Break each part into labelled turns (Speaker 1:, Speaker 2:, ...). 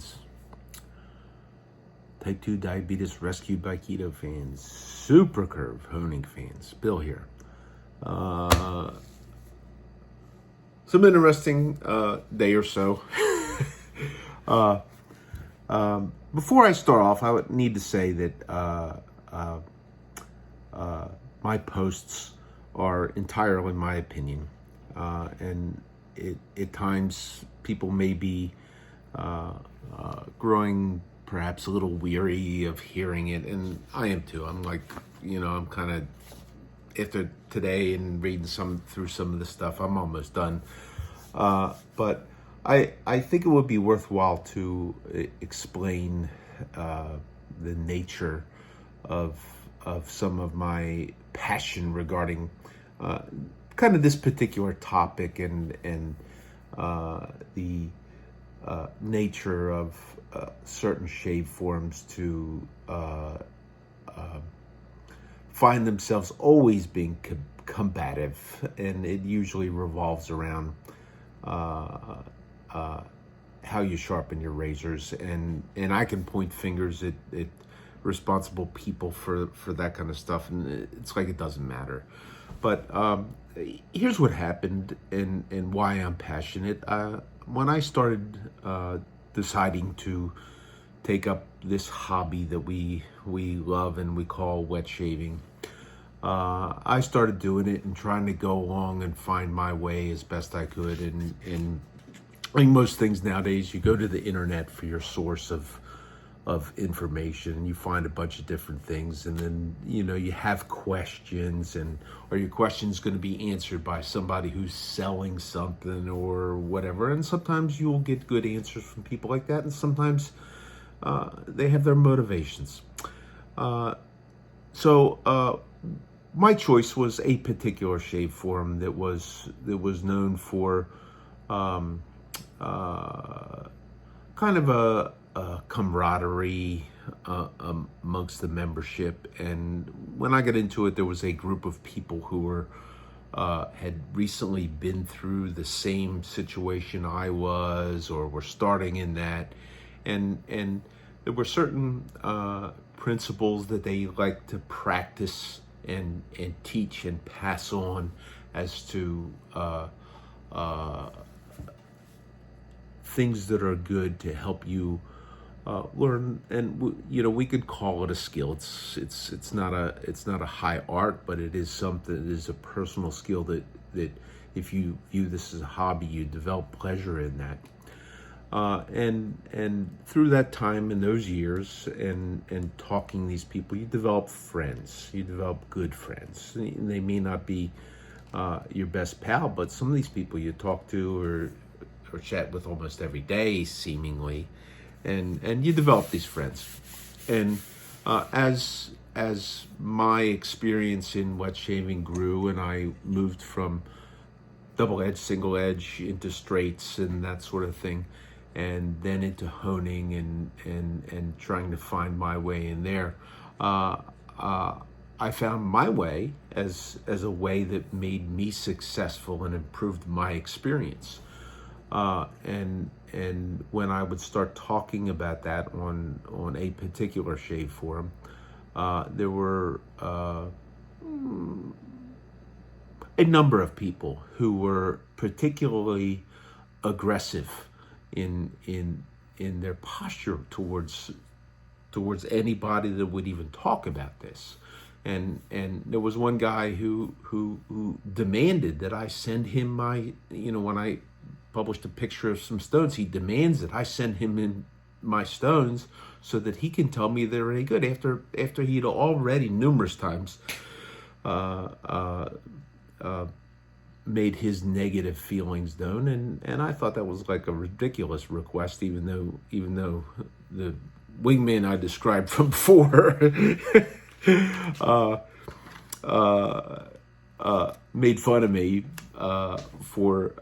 Speaker 1: fans, type 2 diabetes rescued by keto fans, super curve honing fans, Bill here. Some interesting day or so. Before I start off, I would need to say that my posts are entirely my opinion, and at times people may be growing perhaps a little weary of hearing it, and I am too. I'm like, I'm kind of, after today and reading through some of the stuff, I'm almost done. But I think it would be worthwhile to explain the nature of some of my passion regarding kind of this particular topic and the nature of certain shave forums to find themselves always being combative, and it usually revolves around how you sharpen your razors, and I can point fingers at responsible people for that kind of stuff, and it's like it doesn't matter. But here's what happened and why I'm passionate. When I started deciding to take up this hobby that we love and we call wet shaving, I started doing it and trying to go along and find my way as best I could. And like most things nowadays, you go to the internet for your source of information, and you find a bunch of different things, and then you have questions, and or your question's going to be answered by somebody who's selling something or whatever, and sometimes you'll get good answers from people like that, and sometimes they have their motivations. So my choice was a particular shave forum that was known for kind of a camaraderie amongst the membership. And when I got into it, there was a group of people who were had recently been through the same situation I was, or were starting in that, and there were certain principles that they like to practice and teach and pass on as to things that are good to help you learn. And we could call it a skill. It's not a high art, but it is something. It is a personal skill that if you view this as a hobby, you develop pleasure in that. And through that time and those years and talking to these people, you develop friends. You develop good friends. And they may not be your best pal, but some of these people you talk to or chat with almost every day, seemingly, and you develop these friends. And as my experience in wet shaving grew, and I moved from double edge, single edge into straights and that sort of thing, and then into honing and trying to find my way in there, I found my way as a way that made me successful and improved my experience. And when I would start talking about that on a particular shave forum, there were a number of people who were particularly aggressive in their posture towards anybody that would even talk about this. And there was one guy who demanded that I send him my, when I published a picture of some stones, he demands that I send him in my stones so that he can tell me they're any good, after he'd already numerous times made his negative feelings known. And I thought that was like a ridiculous request, even though the wingman I described from before made fun of me for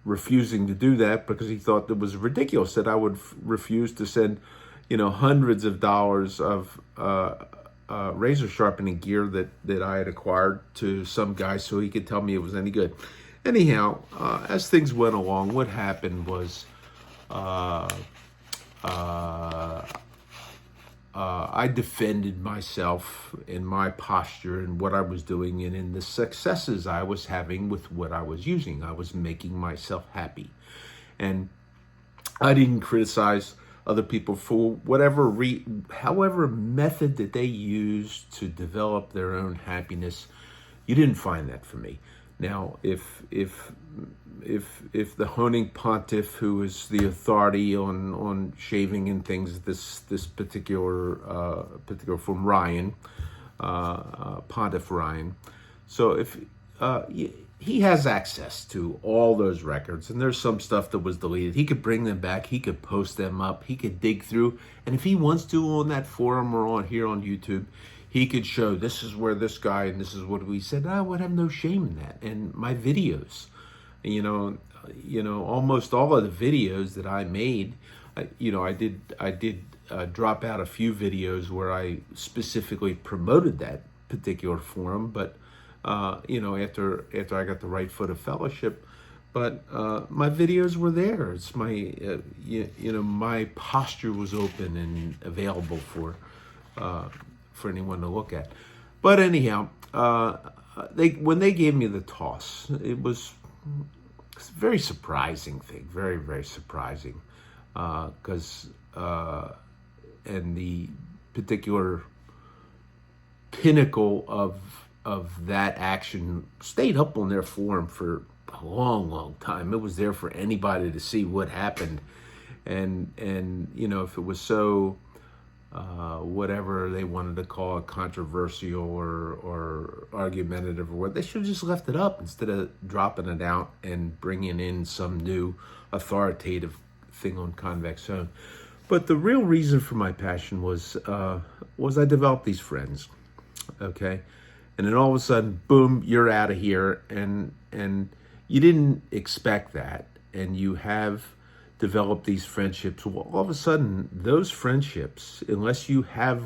Speaker 1: refusing to do that, because he thought it was ridiculous that I would refuse to send, hundreds of dollars of razor sharpening gear that I had acquired to some guy so he could tell me it was any good. Anyhow, as things went along, what happened was I defended myself in my posture and what I was doing and in the successes I was having with what I was using. I was making myself happy. And I didn't criticize other people for whatever, however method that they used to develop their own happiness. You didn't find that for me. Now, if the honing Pontiff, who is the authority on shaving and things, this particular from Ryan, Pontiff Ryan, so if he has access to all those records, and there's some stuff that was deleted, he could bring them back, he could post them up, he could dig through, and if he wants to on that forum or on here on YouTube, he could show this is where this guy and this is what we said. I would have no shame in that. And my videos, you know, almost all of the videos that I made, I did drop out a few videos where I specifically promoted that particular forum, but after I got the right foot of fellowship, but my videos were there. It's my my posture was open and available for anyone to look at. But anyhow, when they gave me the toss, it was a very surprising thing, very, very surprising, because and the particular pinnacle of that action stayed up on their forum for a long, long time. It was there for anybody to see what happened, and if it was so whatever they wanted to call it, controversial or argumentative or what, they should have just left it up instead of dropping it out and bringing in some new authoritative thing on convex zone. But the real reason for my passion was I developed these friends, okay, and then all of a sudden, boom, you're out of here, and you didn't expect that, and you have develop these friendships. Well, all of a sudden, those friendships, unless you have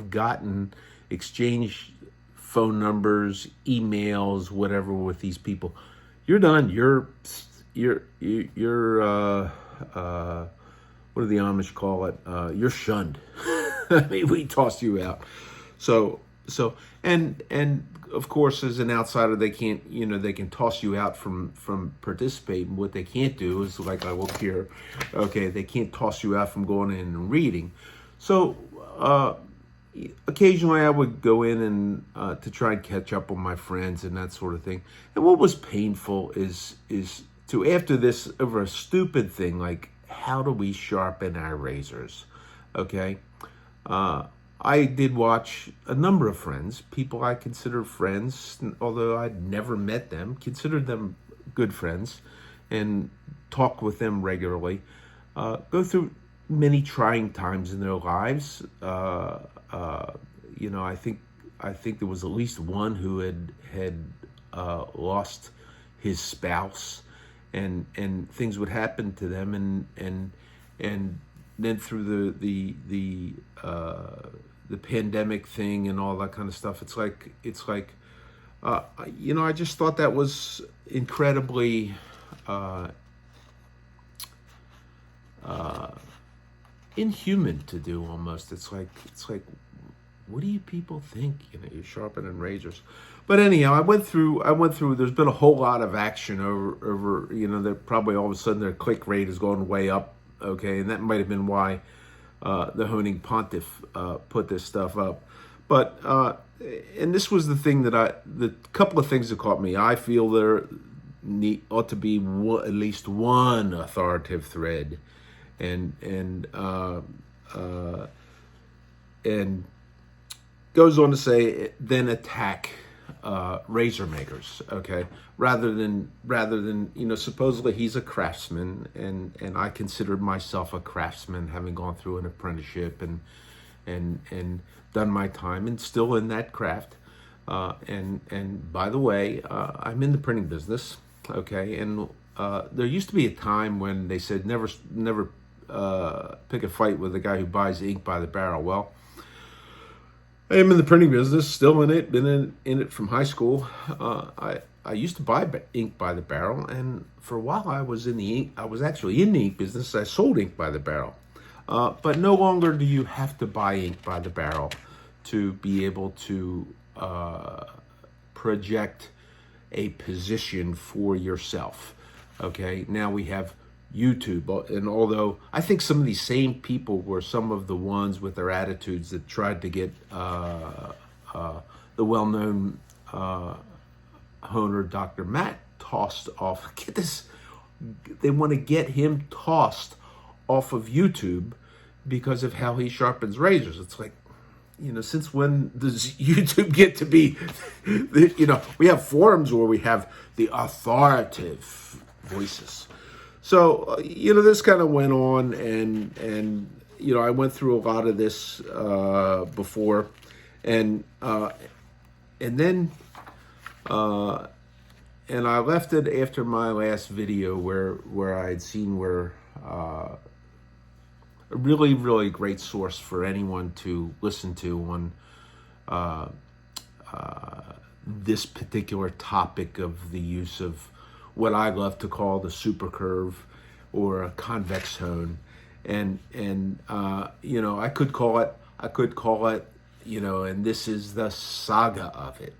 Speaker 1: exchanged phone numbers, emails, whatever with these people, you're done. You're what do the Amish call it? You're shunned. I mean, we toss you out. So and of course, as an outsider, they can't, they can toss you out from participating. What they can't do is, like I look here, okay, they can't toss you out from going in and reading. So occasionally I would go in and to try and catch up on my friends and that sort of thing. And what was painful is to, after this, over a stupid thing like, how do we sharpen our razors? Okay. I did watch a number of friends, people I consider friends, although I'd never met them, considered them good friends, and talked with them regularly, go through many trying times in their lives. I think there was at least one who had lost his spouse, and things would happen to them, and then through the pandemic thing and all that kind of stuff, it's like I just thought that was incredibly inhuman to do. Almost, it's like what do you people think? You're sharpening razors. But anyhow, I went through. There's been a whole lot of action over. They're probably all of a sudden their click rate is going way up. Okay, and that might have been why the honing Pontiff put this stuff up. But and this was the thing the couple of things that caught me. I feel there ought to be at least one authoritative thread, and goes on to say, then attack razor makers, okay, rather than supposedly he's a craftsman, and I considered myself a craftsman, having gone through an apprenticeship and done my time and still in that craft, and by the way, I'm in the printing business, okay, and there used to be a time when they said never pick a fight with a guy who buys ink by the barrel. Well, I am in the printing business, still in it, been in it from high school. I used to buy ink by the barrel, and for a while I was actually in the ink business. I sold ink by the barrel. But no longer do you have to buy ink by the barrel to be able to project a position for yourself. Okay, now we have YouTube, and although I think some of these same people were some of the ones with their attitudes that tried to get the well-known Honer Dr. Matt tossed off. Get this, they want to get him tossed off of YouTube because of how he sharpens razors. It's like, since when does YouTube get to be, we have forums where we have the authoritative voices. So, this kind of went on, and I went through a lot of this before, and then and I left it after my last video where I had seen where a really, really great source for anyone to listen to on this particular topic of the use of what I love to call the super curve or a convex hone. And I could call it, and this is the saga of it.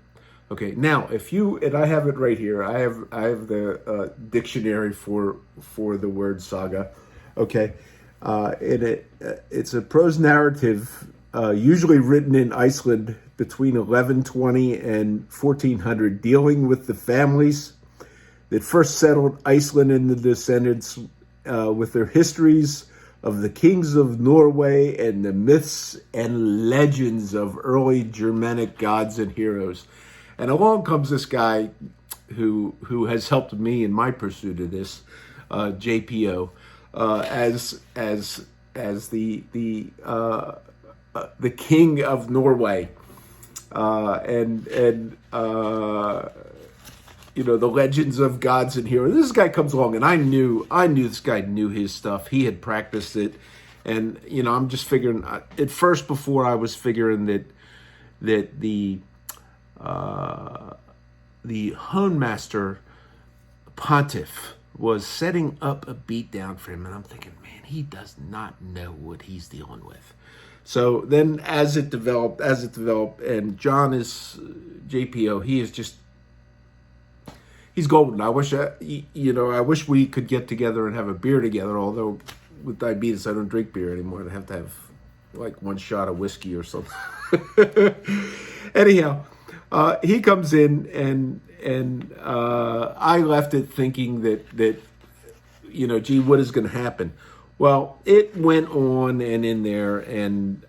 Speaker 1: Okay, now and I have it right here. I have the dictionary for the word saga. Okay, and it's a prose narrative usually written in Iceland between 1120 and 1400, dealing with the families that first settled Iceland and the descendants, with their histories of the kings of Norway and the myths and legends of early Germanic gods and heroes. And along comes this guy who has helped me in my pursuit of this, JPO, as the king of Norway, and the legends of gods and heroes. This guy comes along, and I knew this guy knew his stuff. He had practiced it, and I'm just figuring at first, before I was figuring that the Honemaster Pontiff was setting up a beatdown for him, and I'm thinking, man, he does not know what he's dealing with. So then, as it developed, and John is JPO. He is just. He's golden. I wish we could get together and have a beer together. Although with diabetes, I don't drink beer anymore. I have to have like one shot of whiskey or something. Anyhow, he comes in, and I left it thinking that gee, what is going to happen? Well, it went on and in there, and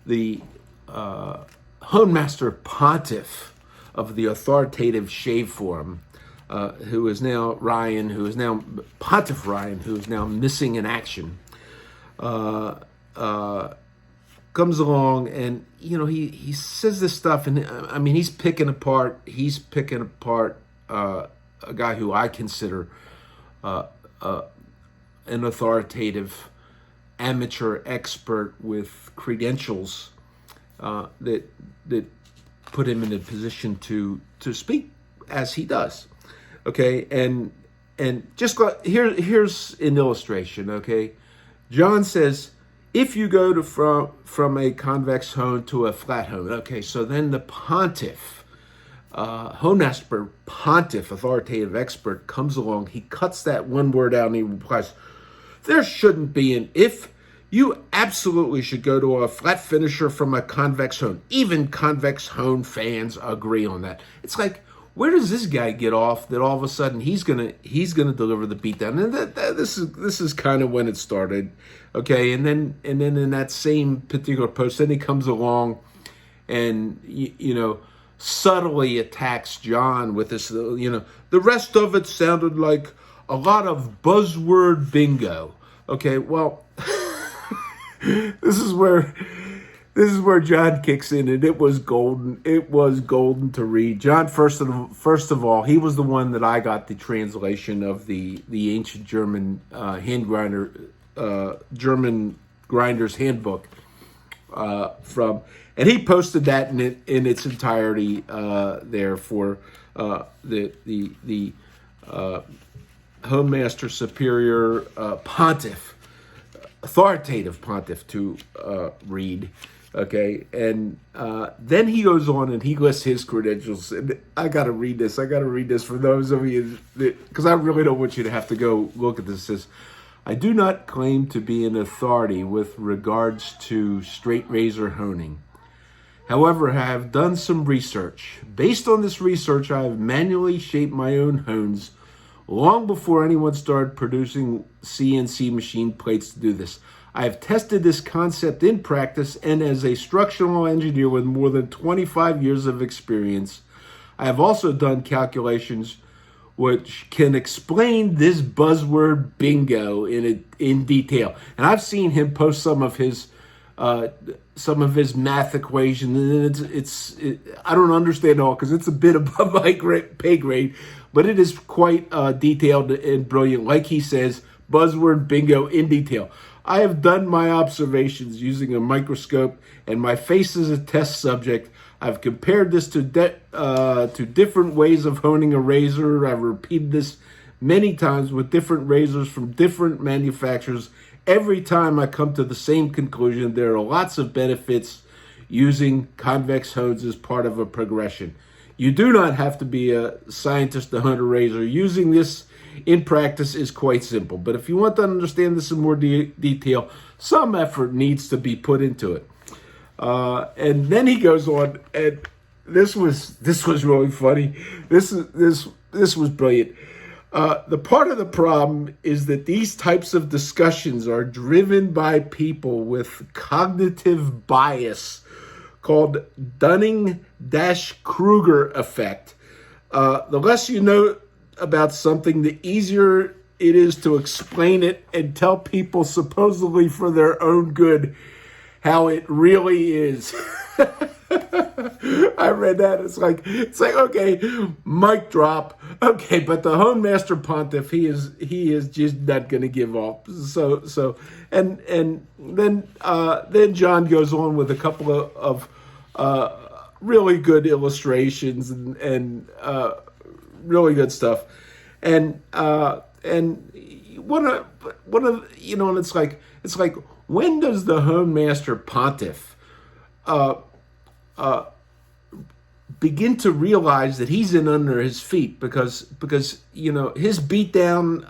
Speaker 1: the Honemaster Pontiff of the authoritative Shave Forum, who is now Pontiff Ryan, who is now missing in action, comes along, and he says this stuff, and I mean he's picking apart a guy who I consider an authoritative amateur expert with credentials that put him in a position to speak as he does. Okay, and just here's an illustration. Okay, John says, if you go from a convex hone to a flat hone. Okay, so then the Pontiff, Honemaster Pontiff, authoritative expert, comes along. He cuts that one word out and he replies, there shouldn't be an if. You absolutely should go to a flat finisher from a convex hone. Even convex hone fans agree on that. It's like, where does this guy get off that all of a sudden he's gonna deliver the beatdown? And this is kind of when it started, okay. And then in that same particular post, then he comes along and subtly attacks John with this. The rest of it sounded like a lot of buzzword bingo. Okay, well. This is where John kicks in, and it was golden. It was golden to read. John, first of all, he was the one that I got the translation of the ancient German German grinder's handbook from, and he posted that in its entirety there for the Honemaster Superior Pontiff. authoritative pontiff to read. Okay, and then he goes on and he lists his credentials. And I got to read this. I got to read this for those of you, because I really don't want you to have to go look at this. It says, I do not claim to be an authority with regards to straight razor honing. However, I have done some research. Based on this research, I have manually shaped my own hones long before anyone started producing CNC machine plates to do this. I have tested this concept in practice, and as a structural engineer with more than 25 years of experience, I have also done calculations which can explain this buzzword bingo in detail. And I've seen him post some of his math equation, and I don't understand it all because it's a bit above my pay grade, but it is quite detailed and brilliant. Like he says, buzzword bingo in detail. I have done my observations using a microscope, and my face is a test subject. I've compared this to different ways of honing a razor. I've repeated this many times with different razors from different manufacturers. Every time I come to the same conclusion. There are lots of benefits using convex hones as part of a progression. You do not have to be a scientist to hone a razor. Using this in practice is quite simple. But if you want to understand this in more detail, some effort needs to be put into it. And then he goes on, and this was really funny. This was brilliant. The part of the problem is that these types of discussions are driven by people with cognitive bias called Dunning-Kruger effect. The less you know about something, the easier it is to explain it and tell people supposedly for their own good how it really is. I read that. It's like, okay, mic drop. Okay, but the Honemaster Pontiff, he is just not going to give up. So, and then John goes on with a couple of really good illustrations and really good stuff, and one of and it's like when does the Honemaster Pontiff begin to realize that he's in under his feet because his beatdown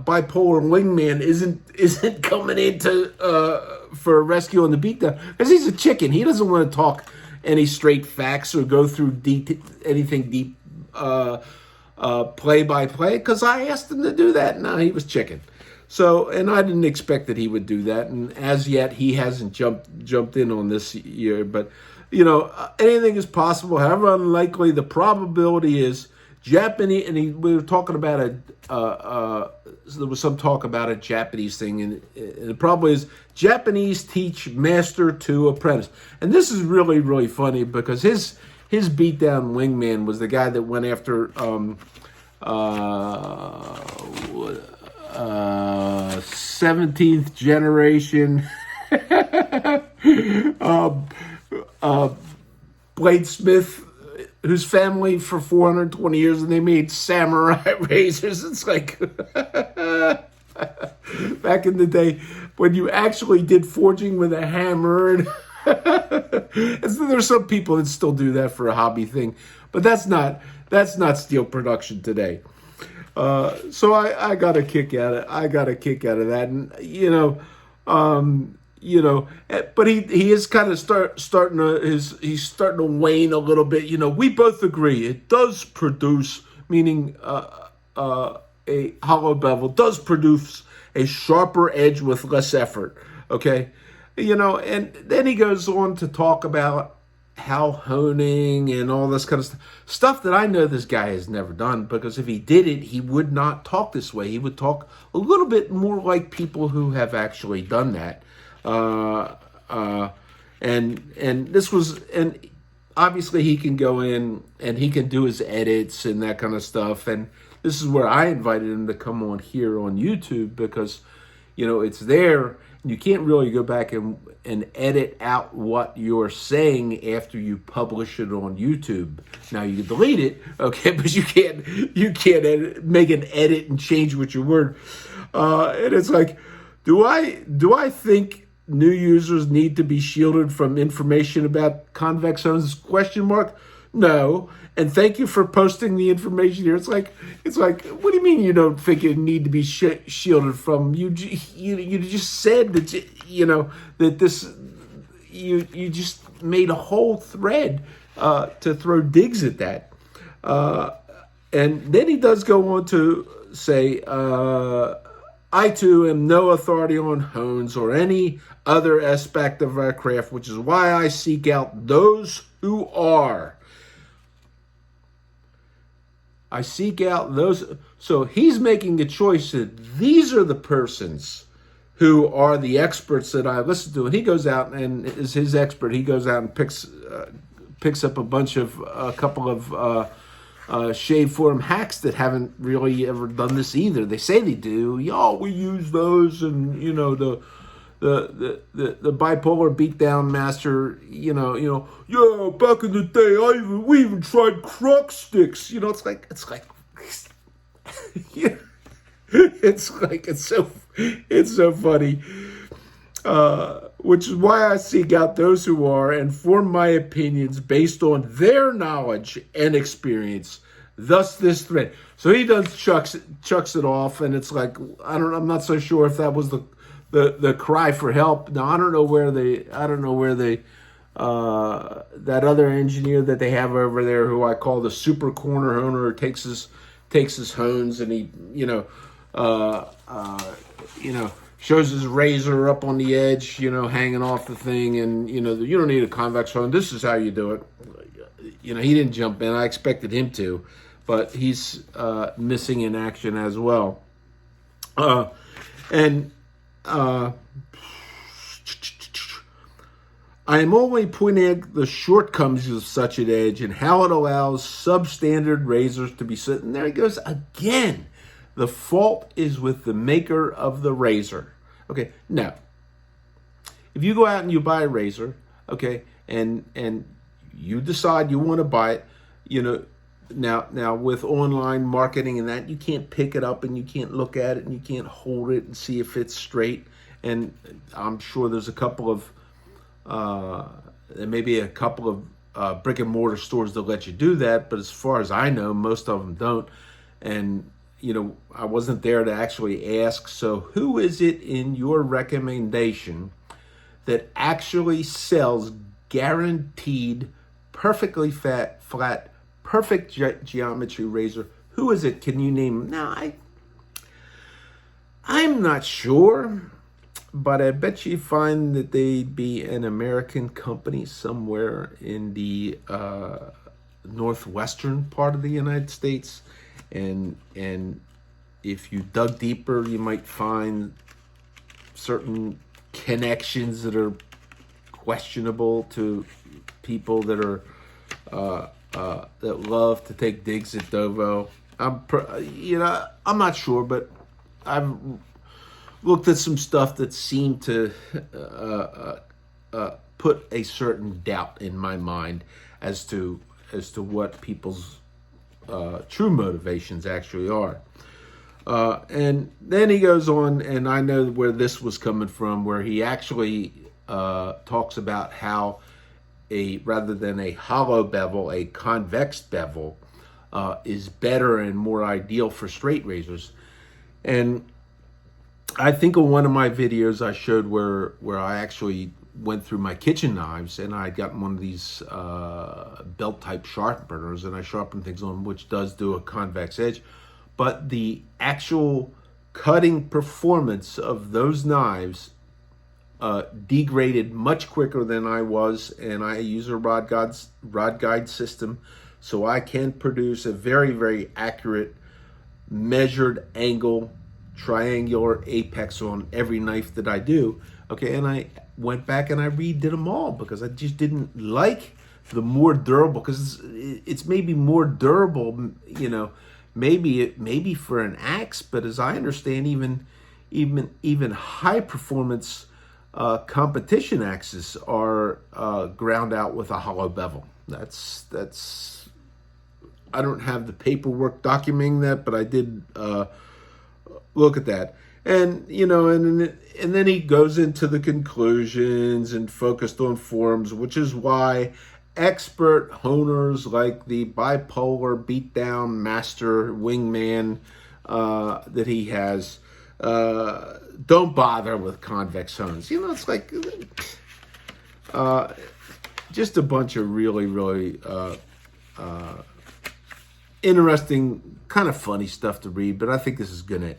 Speaker 1: bipolar wingman isn't coming into for a rescue on the beatdown because he's a chicken. He doesn't want to talk any straight facts or go through anything deep play by play because I asked him to do that. No, he was chicken. So, and I didn't expect that he would do that, and as yet he hasn't jumped in on this year. But anything is possible. However unlikely, the probability is Japanese. And we were talking about there was some talk about a Japanese thing, and the problem is Japanese teach master to apprentice. And this is really, really funny because his beatdown wingman was the guy that went after 17th generation bladesmith whose family for 420 years, and they made samurai razors. It's like back in the day when you actually did forging with a hammer. And so there's some people that still do that for a hobby thing, but that's not steel production today. So I got a kick at it. I got a kick out of that, and but he is kind of starting to wane a little bit. We both agree it does produce, meaning a hollow bevel does produce a sharper edge with less effort. Okay, and then he goes on to talk about how honing and all this kind of stuff that I know this guy has never done, because if he did it, he would not talk this way. He would talk a little bit more like people who have actually done that. And this was, and obviously he can go in and he can do his edits and that kind of stuff. And this is where I invited him to come on here on YouTube, because, it's there. You can't really go back and edit out what you're saying after you publish it on YouTube. Now you can delete it, okay, but you can't make an edit and change what your word. And it's like, Do I think new users need to be shielded from information about convex hones? Question mark. No. And thank you for posting the information here. It's like, what do you mean you don't think you need to be shielded from? You just said that that this you just made a whole thread to throw digs at that, and then he does go on to say, I too am no authority on hones or any other aspect of our craft, which is why I seek out those who are. I seek out those. So he's making a choice that these are the persons who are the experts that I listen to. And he goes out and is his expert. He goes out and picks up a couple of Shave Forum hacks that haven't really ever done this either. They say they do. We use those, and the bipolar beatdown master. Back in the day, we even tried crook sticks. It's like yeah. It's so funny. Which is why I seek out those who are and form my opinions based on their knowledge and experience. Thus this thread. So he does chucks it off, and it's like, I'm not so sure if that was the cry for help. Now I don't know where that other engineer that they have over there, who I call the super corner honer, takes his hones and he shows his razor up on the edge, hanging off the thing, and you don't need a convex hone. This is how you do it. He didn't jump in. I expected him to, but he's missing in action as well. I am only pointing out the shortcomings of such an edge and how it allows substandard razors to be set. And there he goes again. The fault is with the maker of the razor. Okay, now, if you go out and you buy a razor, okay, and you decide you want to buy it, now with online marketing and that, you can't pick it up and you can't look at it and you can't hold it and see if it's straight. And I'm sure there's a couple of brick and mortar stores that let you do that, but as far as I know, most of them don't. And I wasn't there to actually ask. So who is it in your recommendation that actually sells guaranteed perfectly flat, perfect geometry razor? Who is it? Can you name? Now I'm not sure, but I bet you find that they'd be an American company somewhere in the northwestern part of the United States. And if you dug deeper, you might find certain connections that are questionable to people that are that love to take digs at Dovo. I'm not sure, but I've looked at some stuff that seemed to put a certain doubt in my mind as to what people's true motivations actually are. And then he goes on, and I know where this was coming from, where he actually talks about how rather than a hollow bevel, a convex bevel is better and more ideal for straight razors. And I think in one of my videos I showed where I actually went through my kitchen knives, and I got one of these belt type sharpeners, and I sharpen things on, which does do a convex edge, but the actual cutting performance of those knives degraded much quicker than I was. And I use a rod guide system, so I can produce a very, very accurate measured angle triangular apex on every knife that I do. Okay, and I went back and I redid them all because I just didn't like the more durable, because it's maybe more durable, maybe for an axe, but as I understand, even high performance competition axes are ground out with a hollow bevel. That's I don't have the paperwork documenting that, but I did look at that. And and then he goes into the conclusions and focused on forms, which is why expert honers like the bipolar beatdown master wingman that he has don't bother with convex hones. It's like just a bunch of really, really interesting, kind of funny stuff to read, but I think this is going to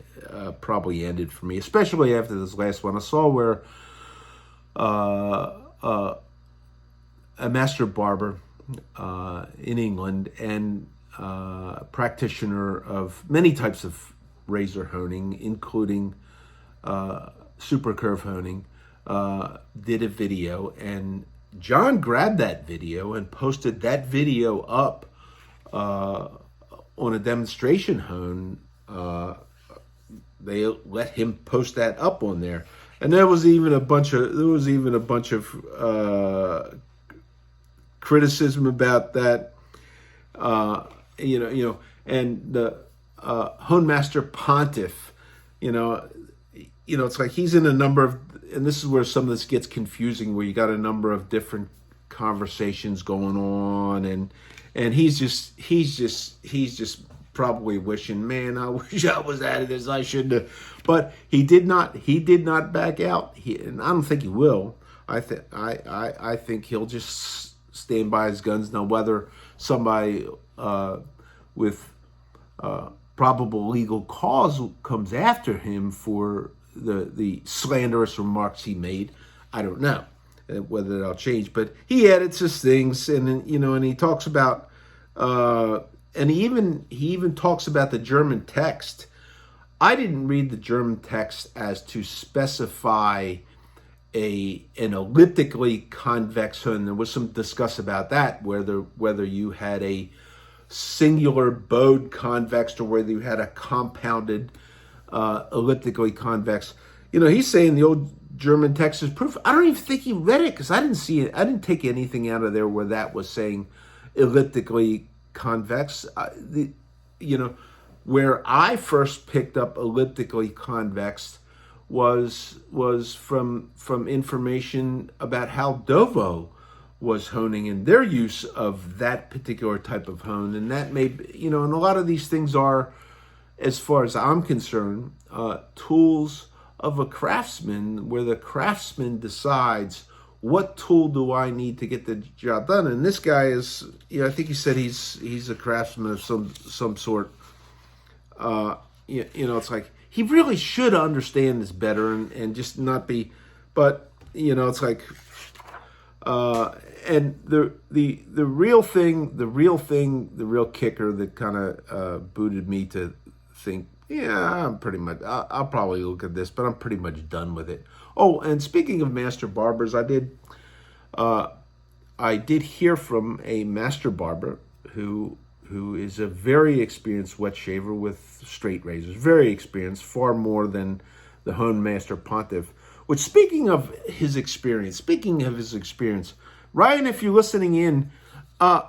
Speaker 1: probably end it for me, especially after this last one. I saw where a master barber in England and practitioner of many types of razor honing, including super curve honing, did a video, and John grabbed that video and posted that video up on a demonstration hone. They let him post that up on there, and there was even a bunch of criticism about that. And the Honemaster Pontiff, it's like he's in a number of, and this is where some of this gets confusing, where you got a number of different conversations going on, and he's just probably wishing, man, I wish I was out of this. I shouldn't have. But he did not back out. And I don't think he will. I think he'll just stand by his guns. Now, whether somebody with probable legal cause comes after him for the slanderous remarks he made, I don't know whether that'll change. But he edits his things, and he talks about. And he even talks about the German text. I didn't read the German text as to specify an elliptically convex hone. There was some discuss about that, whether you had a singular bowed convex or whether you had a compounded elliptically convex. He's saying the old German text is proof. I don't even think he read it because I didn't see it. I didn't take anything out of there where that was saying elliptically convex. Where I first picked up elliptically convex was from information about how Dovo was honing in their use of that particular type of hone, and that may, and a lot of these things are, as far as I'm concerned, tools of a craftsman, where the craftsman decides, what tool do I need to get the job done? And this guy is, I think he said he's a craftsman of some sort. It's like he really should understand this better and just not be. But it's like, and the real thing, the real kicker that kind of booted me to think, yeah, I'm pretty much. I'll probably look at this, but I'm pretty much done with it. Oh, and speaking of master barbers, I did hear from a master barber who is a very experienced wet shaver with straight razors, very experienced, far more than the Honemaster Pontiff. Which, speaking of his experience, Ryan, if you're listening in, do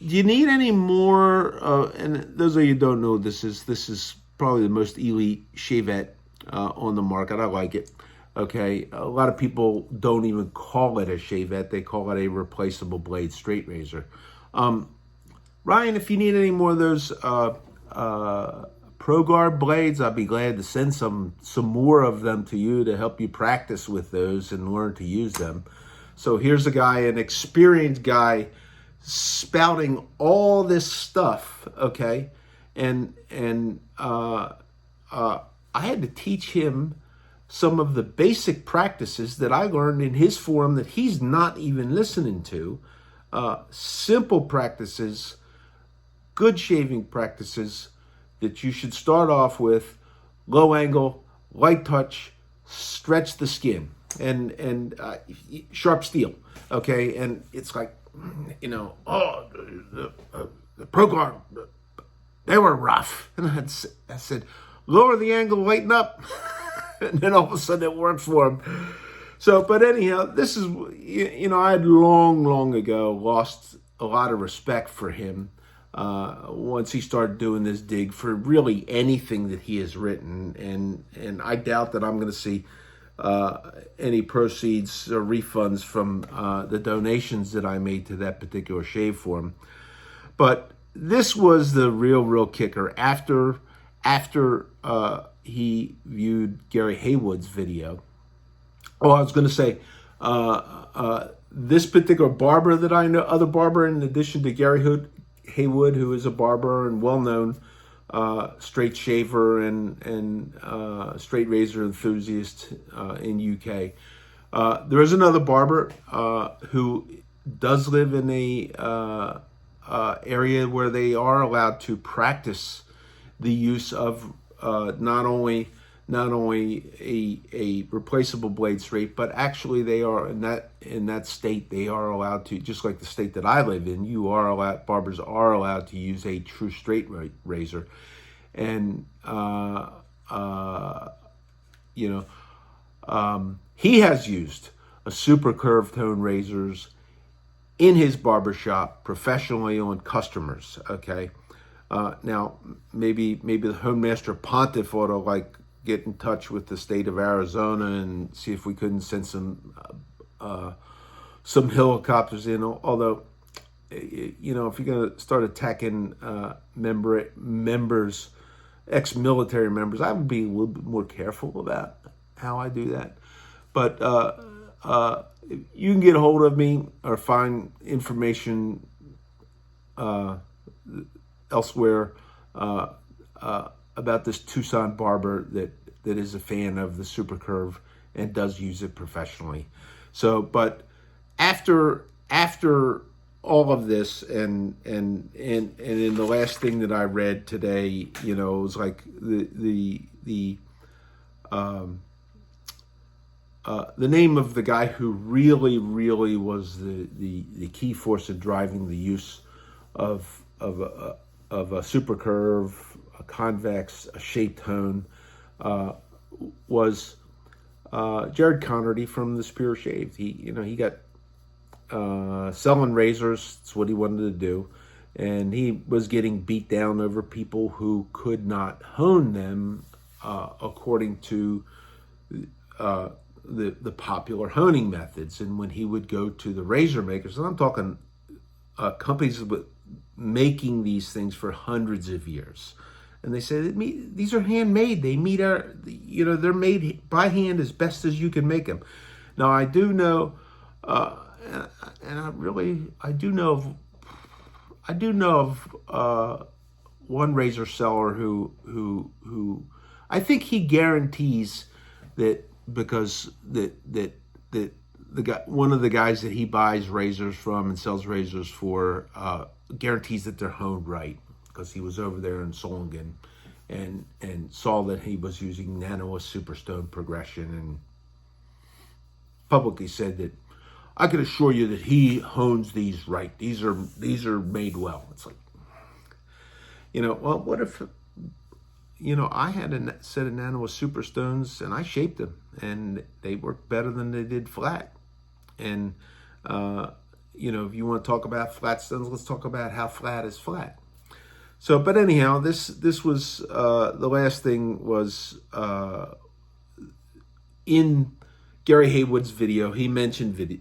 Speaker 1: you need any more? And those of you who don't know, this is probably the most elite shavette on the market. I like it. Okay, a lot of people don't even call it a shavette. They call it a replaceable blade straight razor. Ryan, if you need any more of those ProGuard blades, I'd be glad to send some more of them to you to help you practice with those and learn to use them. So here's a guy, an experienced guy, spouting all this stuff, okay? And I had to teach him some of the basic practices that I learned in his forum that he's not even listening to. Simple practices, good shaving practices that you should start off with: low angle, light touch, stretch the skin, and sharp steel. Okay, and it's like, the ProGuard, they were rough, and I said, lower the angle, lighten up. And then all of a sudden it worked for him. So, but anyhow, this is, I had long ago lost a lot of respect for him once he started doing this dig for really anything that he has written, and I doubt that I'm going to see any proceeds or refunds from the donations that I made to that particular shave forum. But this was the real kicker. After he viewed Gary Haywood's video. Oh, I was going to say, this particular barber that I know, other barber in addition to Gary Haywood, who is a barber and well-known straight shaver and straight razor enthusiast in UK. There is another barber who does live in a area where they are allowed to practice the use of not only a replaceable blade straight, but actually they are in that state they are allowed to, just like the state that I live in, barbers are allowed to use a true straight razor, and he has used a super curved tone razors in his barbershop professionally on customers. Okay. Now, maybe the Honemaster Pontiff ought to get in touch with the state of Arizona and see if we couldn't send some helicopters in. Although, if you're going to start attacking ex-military members, I would be a little bit more careful about how I do that. But you can get a hold of me or find information elsewhere about this Tucson barber that is a fan of the super curve and does use it professionally. So, but after all of this, and in the last thing that I read today, it was like the name of the guy who really was the key force in driving the use of a super curve, a convex, a shaped hone, was Jared Connerty from the Superior Shave. He got selling razors. That's what he wanted to do, and he was getting beat down over people who could not hone them according to the popular honing methods. And when he would go to the razor makers, and I'm talking companies making these things for hundreds of years, and they say these are handmade. They meet they're made by hand as best as you can make them. Now I do know, and I do know of one razor seller who I think he guarantees that, because the guy, one of the guys that he buys razors from and sells razors for, guarantees that they're honed right, because he was over there in Solingen and saw that he was using nano superstone progression, and publicly said that I can assure you that he hones these right. These are made well. It's like, well, what if I had a set of nano superstones and I shaped them and they worked better than they did flat. And if you want to talk about flat stones, let's talk about how flat is flat. So, but anyhow, this was the last thing was in Gary Haywood's video. He mentioned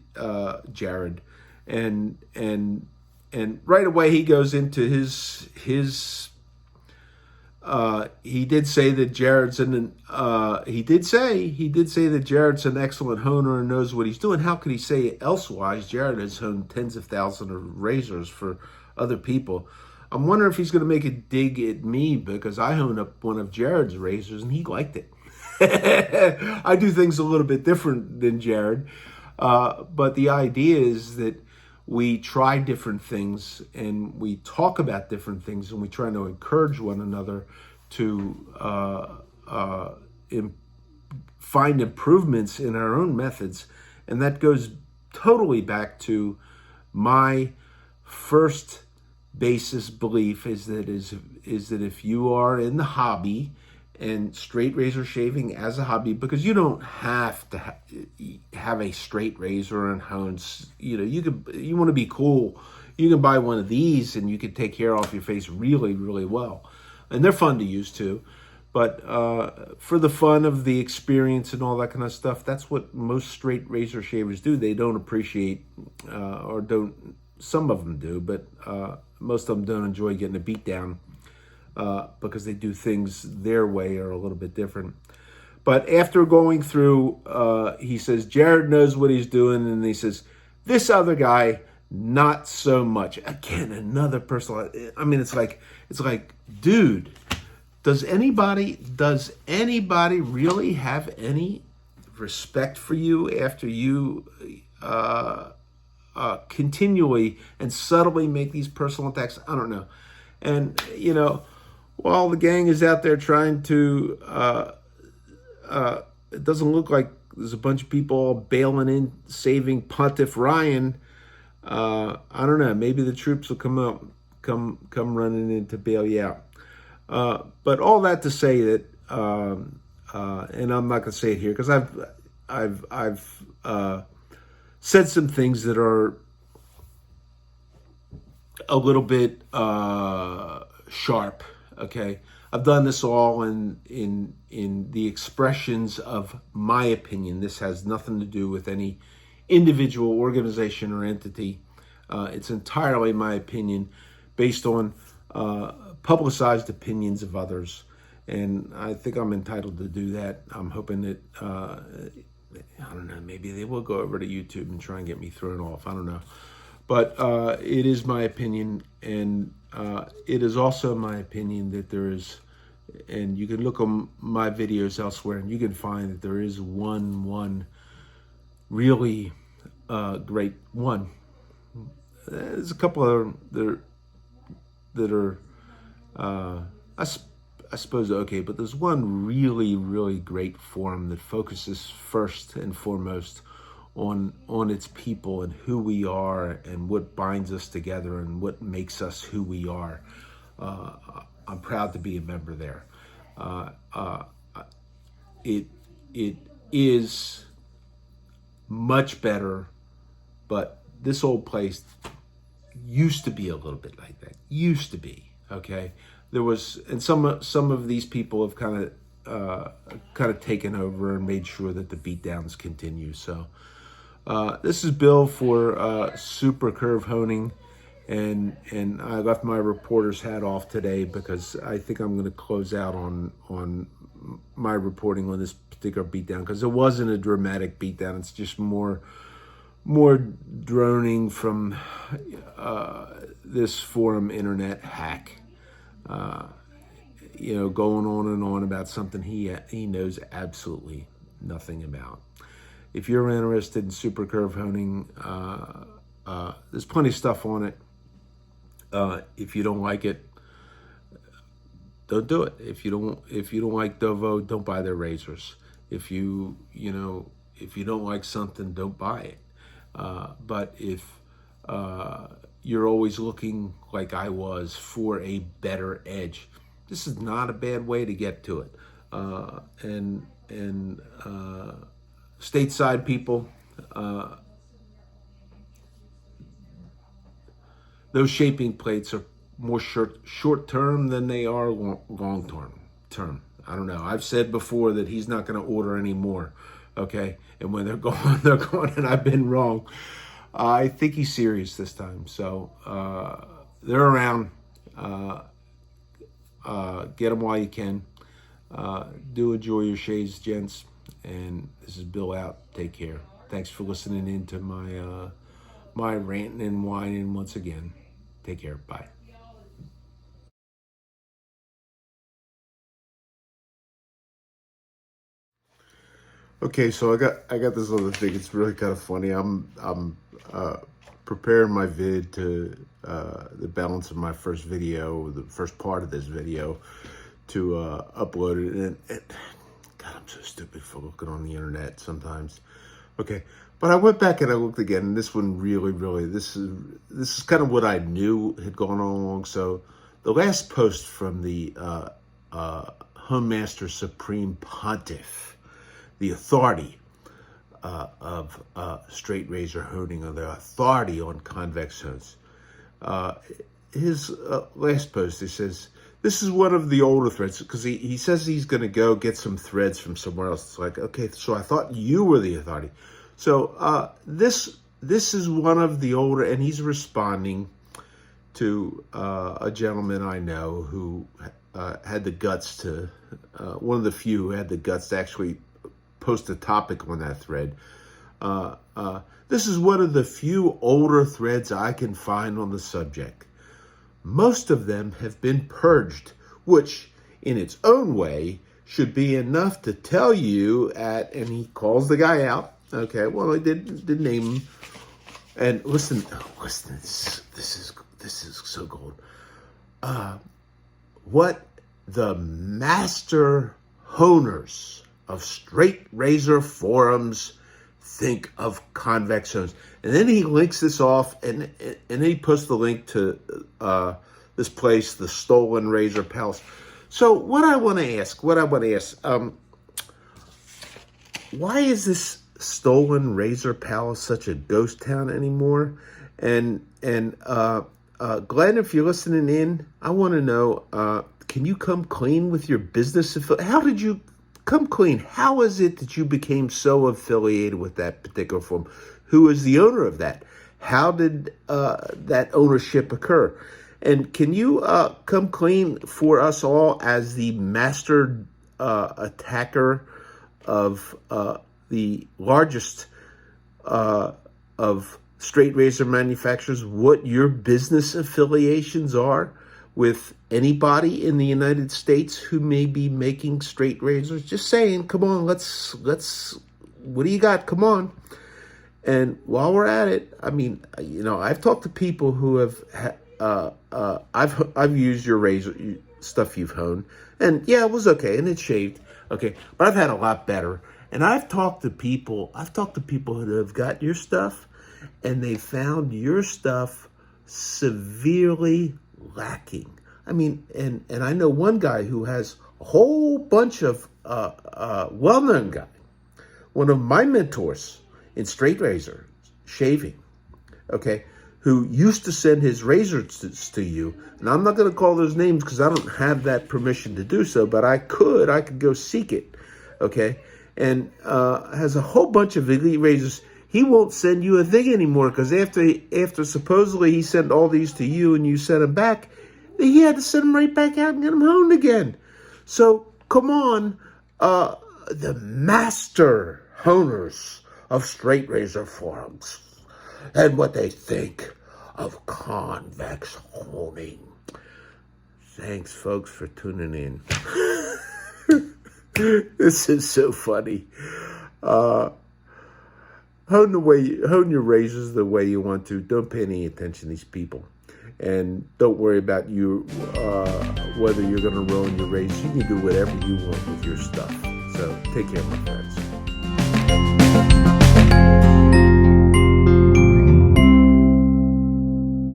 Speaker 1: Jared, and right away he goes into his. He did say that Jared's he did say that Jared's an excellent honer and knows what he's doing. How could he say it elsewise? Jared has honed tens of thousands of razors for other people. I'm wondering if he's going to make a dig at me because I honed up one of Jared's razors and he liked it. I do things a little bit different than Jared, but the idea is that we try different things and we talk about different things, and we try to encourage one another to find improvements in our own methods. And that goes totally back to my first basis belief is that if you are in the hobby and straight razor shaving as a hobby, because you don't have to have a straight razor and hones. You want to be cool. You can buy one of these and you can take hair off your face really, really well. And they're fun to use too. But for the fun of the experience and all that kind of stuff, that's what most straight razor shavers do. They don't appreciate, or don't, some of them do, but most of them don't enjoy getting a beat down because they do things their way or a little bit different. But after going through, he says, Jared knows what he's doing, and he says, this other guy, not so much. Again, another person. I mean, it's like, dude, does anybody really have any respect for you after you continually and subtly make these personal attacks? I don't know. And, you know, while the gang is out there trying to, it doesn't look like there's a bunch of people all bailing in, saving Pontiff Ryan. I don't know. Maybe the troops will come running in to bail you out. But all that to say that, and I'm not going to say it here because I've said some things that are a little bit sharp. Okay, I've done this all in the expressions of my opinion. This has nothing to do with any individual organization or entity. It's entirely my opinion based on publicized opinions of others. And I think I'm entitled to do that. I'm hoping that, I don't know, maybe they will go over to YouTube and try and get me thrown off. I don't know. But it is my opinion, and it is also my opinion that there is, and you can look on my videos elsewhere, and you can find that there is one really great one. There's a couple of that are I suppose okay, but there's one really, really great forum that focuses first and foremost on its people and who we are and what binds us together and what makes us who we are. I'm proud to be a member there. It is much better, but this old place used to be a little bit like that. Used to be, okay? There was, and some of these people have kind of taken over and made sure that the beatdowns continue. So this is Bill for Super Curve Honing, and I left my reporter's hat off today because I think I'm going to close out on my reporting on this particular beatdown because it wasn't a dramatic beatdown. It's just more droning from this forum internet hack. Going on and on about something he knows absolutely nothing about. If you're interested in super curve honing, there's plenty of stuff on it. If you don't like it, don't do it. If you don't like Dovo, don't buy their razors. If you don't like something, don't buy it. But if you're always looking, like I was, for a better edge, this is not a bad way to get to it. And stateside people, those shaping plates are more short term than they are long term. I don't know. I've said before that he's not going to order any more. Okay, and when they're gone, they're gone, and I've been wrong. I think he's serious this time. So they're around. Get them while you can. Do enjoy your shaves, gents. And this is Bill out. Take care. Thanks for listening into my ranting and whining once again. Take care. Bye. Okay, so I got this other thing. It's really kind of funny. I'm preparing my vid to the balance of my first video, the first part of this video, to upload it. And God, I'm so stupid for looking on the internet sometimes. Okay, but I went back and I looked again, and this one really, this is kind of what I knew had gone on along. So the last post from the Honemaster Supreme Pontiff, the authority of straight razor honing, or the authority on convex hones. his last post, he says, this is one of the older threads, because he says he's going to go get some threads from somewhere else. It's like, okay, so I thought you were the authority. So this is one of the older, and he's responding to a gentleman I know who had the guts to, one of the few who had the guts to actually post a topic on that thread. This is one of the few older threads I can find on the subject. Most of them have been purged, which in its own way should be enough to tell you and he calls the guy out. Okay, well, I did name him. And listen, this is so gold. What the master honers of straight razor forums think of convex zones. And then he links this off, and then he puts the link to this place, the Stolen Razor Palace. So what I want to ask, why is this Stolen Razor Palace such a ghost town anymore? And Glen, if you're listening in, I want to know, can you come clean with your business? How did you come clean? How is it that you became so affiliated with that particular forum? Who is the owner of that? How did that ownership occur? And can you come clean for us all as the master attacker of the largest of straight razor manufacturers, what your business affiliations are with anybody in the United States who may be making straight razors? Just saying, come on, let's, what do you got? Come on. And while we're at it, I mean, you know, I've talked to people who have, I've used your razor stuff you've honed, and yeah, it was okay, and it's shaved, okay, but I've had a lot better. And I've talked to people who have got your stuff, and they found your stuff severely lacking. I mean, and I know one guy who has a whole bunch of well-known guy, one of my mentors in straight razor shaving, okay, who used to send his razors to you. And I'm not going to call those names because I don't have that permission to do so, but I could go seek it, okay, and has a whole bunch of elite razors. He won't send you a thing anymore because after supposedly he sent all these to you and you sent them back, he had to send them right back out and get them honed again. So come on, the master honers of straight razor forums and what they think of convex honing. Thanks, folks, for tuning in. This is so funny. Hone your razors the way you want to. Don't pay any attention to these people. And don't worry about whether you're going to ruin your razors. You can do whatever you want with your stuff. So take care, my friends.